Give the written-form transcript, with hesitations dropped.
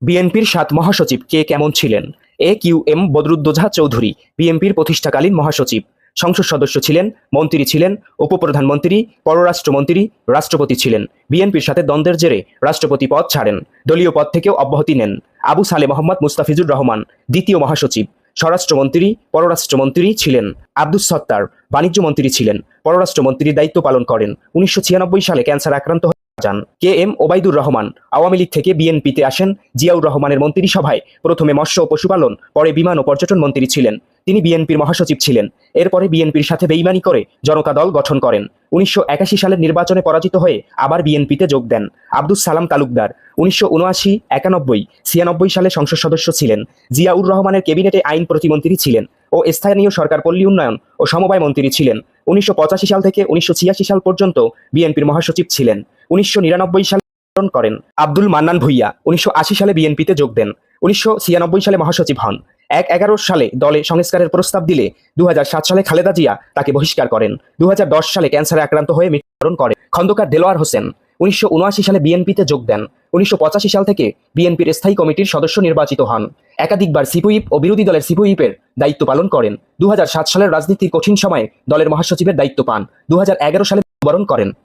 বিএনপির ৭ মহাসচিব কে কেমন ছিলেন? এ কিউ এম বদরুদ্দোজা চৌধুরী বিএনপির প্রতিষ্ঠাকালীন মহাসচিব। সংসদ সদস্য ছিলেন, মন্ত্রী ছিলেন, উপপ্রধানমন্ত্রী, পররাষ্ট্রমন্ত্রী, রাষ্ট্রপতি ছিলেন। বিএনপির সাথে দ্বন্দ্বের জেরে রাষ্ট্রপতি পদ ছাড়েন। দলীয় পদ থেকেও অব্যাহতি নেন। আবু সালে মোহাম্মদ মুস্তাফিজুর রহমান দ্বিতীয় মহাসচিব। স্বরাষ্ট্রমন্ত্রী, পররাষ্ট্রমন্ত্রী ছিলেন। আব্দুস সত্তার বাণিজ্যমন্ত্রী ছিলেন। পররাষ্ট্রমন্ত্রীর দায়িত্ব পালন করেন। 1996 সালে ক্যান্সার আক্রান্ত যান। কে এম ওবায়দুর রহমান আওয়ামী লীগ থেকে বিএনপিতে আসেন। জিয়াউর রহমানের মন্ত্রিসভায় প্রথমে মৎস্য ও পশুপালন, পরে বিমান ও পর্যটন মন্ত্রী ছিলেন। তিনি বিএনপির মহাসচিব ছিলেন। এরপরে বিএনপির সাথে বেইমানি করে জনতা দল গঠন করেন। 1981 সালের নির্বাচনে পরাজিত হয়ে আবার বিএনপিতে যোগ দেন। আব্দুস সালাম তালুকদার 1979, 91, 96 সালে সংসদ সদস্য ছিলেন। জিয়াউর রহমানের ক্যাবিনেটে আইন প্রতিমন্ত্রী ছিলেন ও স্থানীয় সরকার পল্লী উন্নয়ন ও সমবায় মন্ত্রী ছিলেন। 1985 সাল থেকে 1986 সাল পর্যন্ত বিএনপির মহাসচিব ছিলেন। 1999 সালে করেন। আব্দুল মান্নান ভূঁইয়া 1980 সালে বিএনপিতে যোগ দেন। 1996 সালে মহাসচিব হন। 2011 সালে দলে সংস্কারের প্রস্তাব দিলে 2007 সালে খালেদা জিয়া তাকে বহিষ্কার করেন। 2010 সালে ক্যান্সারে আক্রান্ত হয়ে মৃত্যুবরণ করেন। খন্দকার দেলোয়ার হোসেন 1979 সালে বিএনপিতে যোগ দেন। 1985 সাল থেকে বিএনপির স্থায়ী কমিটির সদস্য নির্বাচিত হন। একাধিকবার সিপুইপ ও বিরোধী দলের সিপুইপের দায়িত্ব পালন করেন। 2007 সালের রাজনীতির কঠিন সময়ে দলের মহাসচিবের দায়িত্ব পান। 2011 সালে মৃত্যুবরণ করেন।